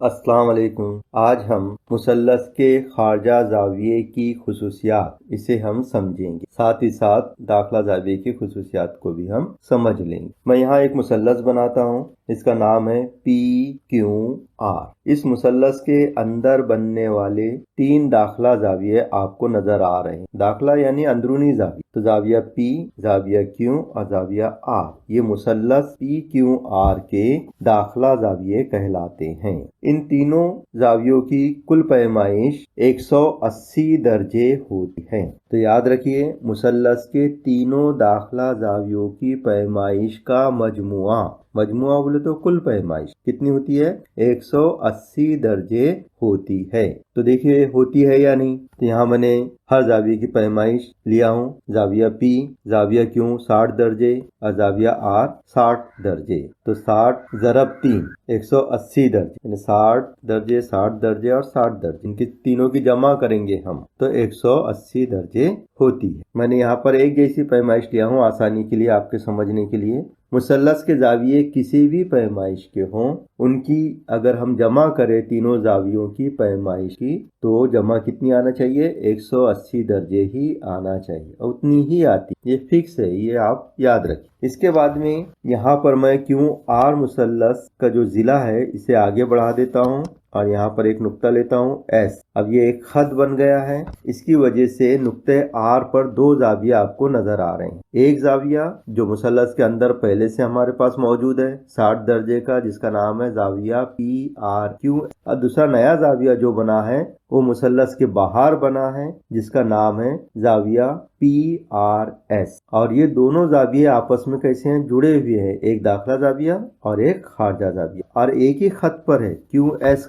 अस्सलाम वालेकुम। आज हम मुसल्लस के खारजा जाविये की खुसूसियात इसे हम समझेंगे, साथ ही साथ दाखला जाविये की खुसूसियात को भी हम समझ लेंगे। मैं यहाँ एक मुसल्लस बनाता हूँ, इसका नाम है PQR। इस मुसल्लस के अंदर बनने वाले 3 दाखला जाविये आपको नजर आ रहे हैं। दाखला यानी अंदरूनी जाविया, तो जाविया P, जाविया Q और जाविया R। ये मुसल्लस PQR के दाखला जाविये कहलाते हैं। इन तीनों जावियों की कुल पैमाइश 180 दर्जे होती है। तो याद रखिए, मुसल्लस के तीनों दाखला जावियों की पैमाइश का मजमुआ बोले तो कुल पैमाइश कितनी होती है? 180 दर्जे होती है। तो देखिए होती है या नहीं। तो यहाँ मैंने हर जाविये की पैमाइश लिया हूँ। जाविया P, जाविया Q 60 दर्जे और जाविया R 60 दर्जे। तो 60 ज़रब 3 180 दर्जे, 60 दर्जे 60 दर्जे और 60 दर्जे, इनकी तीनों की जमा करेंगे हम तो 180 दर्जे होती है। मैंने यहाँ पर एक जैसी पैमाइश लिया हूँ आसानी के लिए, आपके समझने के लिए। मुसल्लस के जाविये किसी भी पैमाइश के हों, उनकी अगर हम जमा करें तीनों जावियों की पैमाइश की, तो जमा कितनी आना चाहिए? 180 दर्जे ही आना चाहिए, उतनी ही आती, ये फिक्स है, ये आप याद रखें। इसके बाद में यहाँ पर मैं QR मुसल्लस का जो जिला है इसे आगे बढ़ा देता हूँ और यहाँ पर एक नुक्ता लेता हूँ S। अब ये एक खत बन गया है, इसकी वजह से नुक्ते R पर 2 जाविया आपको नजर आ रहे हैं। एक जाविया जो मुसल्लस के अंदर पहले से हमारे पास मौजूद है 60 दर्जे का, जिसका नाम है जाविया PRQ। और दूसरा नया जाविया जो बना है वो मुसल्लस के बाहर बना है, जिसका नाम है जाविया PRS। और ये दोनों जाविये आपस में कैसे हैं? जुड़े हुए हैं, एक दाखला जाविया और एक खारजा जाविया, और एक ही खत पर है, QS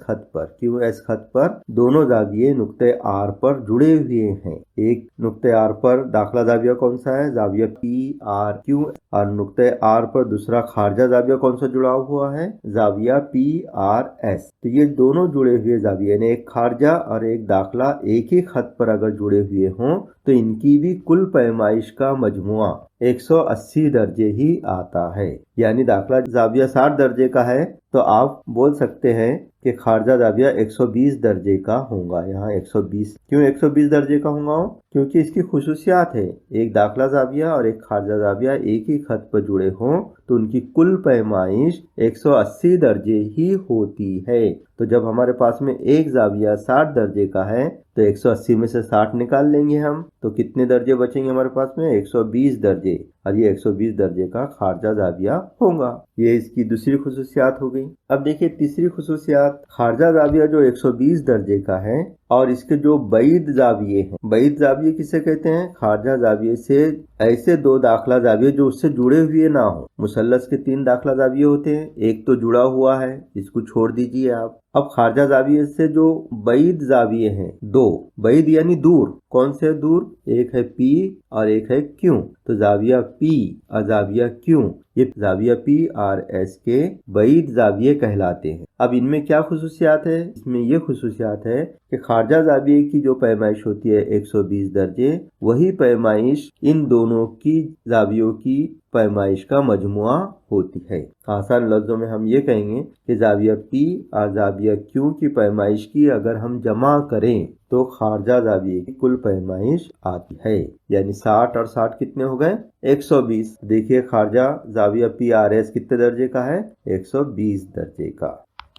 खत पर दोनों जाविये नुक्ते R पर जुड़े हुए हैं। एक नुक्ते R पर दाखला जाविया कौन सा है? जाविया PRQ। और नुक्ते R पर दूसरा खारजा जाविया कौन सा जुड़ा हुआ है? जाविया PRS। तो ये दोनों जुड़े हुए जाविये, यानी एक खारजा और एक दाखला एक ही खत पर अगर जुड़े हुए हों तो इनकी भी कुल पैमाइश का मजमुआ 180 दर्जे ही आता है। यानी दाखला जाविया 60 दर्जे का है तो आप बोल सकते हैं कि खारजा जाविया 120 दर्जे का होगा। यहाँ 120 क्यों 120 दर्जे का होगा? क्योंकि इसकी खुसूसियात है, एक दाखला जाविया और एक खारजा जाविया एक ही खत पर जुड़े हों तो उनकी कुल पैमाइश 180 दर्जे ही होती है। तो जब हमारे पास में एक जाविया 60 दर्जे का है तो 180 में से 60 निकाल लेंगे हम, तो कितने दर्जे बचेंगे हमारे पास में? 120 दर्जे, और ये 120 दर्जे का खारजा जाविया होगा। ये इसकी दूसरी खुसूसियात हो गई। अब देखिए तीसरी खुसूसियात, खारजा जाविया जो 120 दर्जे का है और इसके जो बैद जाविये हैं, बैद जाविये किसे कहते हैं? खारजा जाविये से ऐसे 2 दाखला जाविये जो उससे जुड़े हुए ना हो। मुसल्लस के 3 दाखला जाविये होते हैं, एक तो जुड़ा हुआ है, इसको छोड़ दीजिए आप। अब खारजा जाविये से जो बैद जाविये हैं 2, बैद यानी दूर, कौन से दूर? एक है P और एक है Q। तो जाविया P और जाविया Q ये जाविया PRS के बैद जाविये कहलाते हैं। अब इनमें क्या खुसूसियात है? इसमें ये खुसूसियात है कि खारजा जाविये की जो पैमाइश होती है 120 दर्जे, वही पैमाइश इन दोनों की जावियों की पैमाइश का मजमुआ होती है। आसान लफ्जों में हम ये कहेंगे कि जाविया P और जाविया Q की पैमाइश की अगर हम जमा करें तो खारजा जाविये की कुल पैमाइश आती है। यानी 60 और 60 कितने हो गए? 120। देखिए खारजा जाविया PRS कितने दर्जे का है? 120 दर्जे का।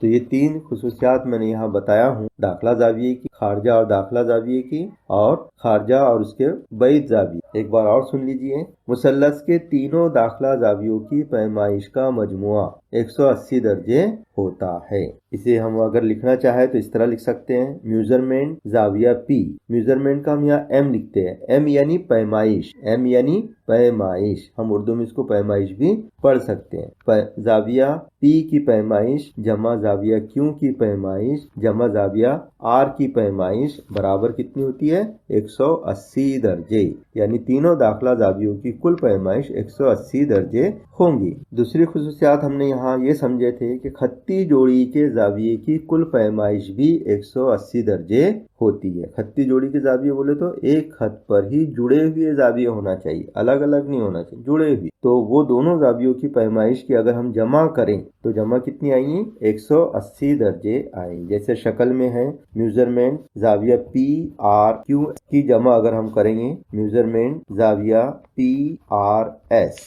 तो ये 3 खुसूसियात मैंने यहाँ बताया हूँ, दाखला जाविये की, खारजा और दाखला जाविये की, और खारजा और उसके बैद जाविये। एक बार और सुन लीजिए, मुसल्लस के तीनों दाखला जावियों की पैमाइश का मजमुआ 180 दर्जे होता है। इसे हम अगर लिखना चाहे तो इस तरह लिख सकते हैं, मेजरमेंट जाविया P, मेजरमेंट का हम यहाँ M लिखते हैं, M यानी पैमाइश, M यानी पैमाइश, हम उर्दू में इसको पैमाइश भी पढ़ सकते हैं। जाविया P की पैमाइश जमा जाविया Q की पैमाइश जमा जाविया R की पैमाइश बराबर कितनी होती है? 180 दर्जे। यानी तीनों दाखला जावियों की कुल पैमाइश 180 दर्जे होंगी। दूसरी खुसूसियात हमने यहाँ ये समझे थे कि खत्ती जोड़ी के जाविये की कुल पैमाइश भी 180 दर्जे होती है। खत्ती जोड़ी के जाविये बोले तो एक खत पर ही जुड़े हुए जाविये होना चाहिए, अलग अलग नहीं होना चाहिए, जुड़े हुए। तो वो दोनों जावियों की पैमाइश की अगर हम जमा करें तो जमा कितनी आएंगी? 180 दर्जे आएंगे। जैसे शक्ल में है मेजरमेंट जाविया PRQ की जमा अगर हम करेंगे मेजरमेंट जाविया PRS,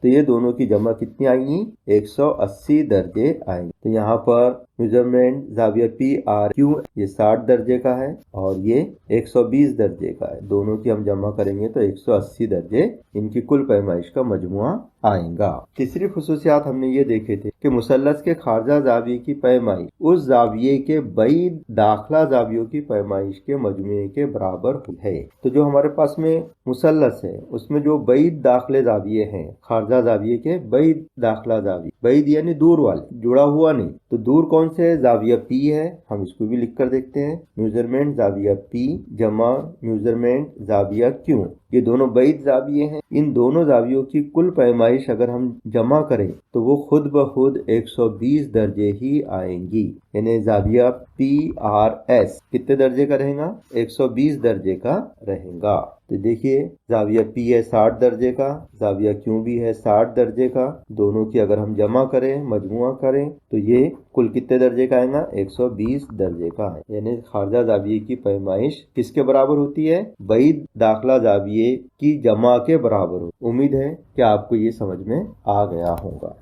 तो ये दोनों की जमा कितनी आएंगी? 180 दर्जे आएंगे। तो यहाँ पर मेजरमेंट जाविया PRQ ये 60 दर्जे का है और ये 120 दर्जे का है। दोनों की हम जमा करेंगे तो 180 दर्जे इनकी कुल पैमाइश का मजमुआ आएगा। तीसरी खुसूसियात हमने ये देखे थे कि मुसल्लस के खारजा जाविये की पैमाइश उस जाविये के बैद दाखला जावियों की पैमाइश के मजमुए के बराबर है। तो जो हमारे पास में मुसल्लस है उसमें जो बैद दाखले जाविये हैं, खारजा जाविये के बैद दाखला जाविये, बैद यानी दूर वाले, जुड़ा हुआ नहीं, तो दूर कौन से? जाविया P है, हम इसको भी लिख कर देखते हैं। मेजरमेंट जाविया P जमा मेजरमेंट जाविया Q, ये दोनों बैद जाविये हैं। इन दोनों जावियों की कुल पैमाइश अगर हम जमा करें तो वो खुद ब खुद 120 दर्जे ही आएंगी। यानी जाविया PRS कितने दर्जे का रहेगा? 120 दर्जे का रहेगा। तो देखिए जाविया P है 60 दर्जे का, जाविया Q भी है 60 दर्जे का। दोनों की अगर हम जमा करें, मजमुआ करें, तो ये कुल कितने दर्जे का आएगा? 120 दर्जे का है। यानी खारजा जाविये की पैमाइश किसके बराबर होती है? बैद दाखला जाविये की जमा के बराबर हो। उम्मीद है कि आपको ये समझ में आ गया होगा।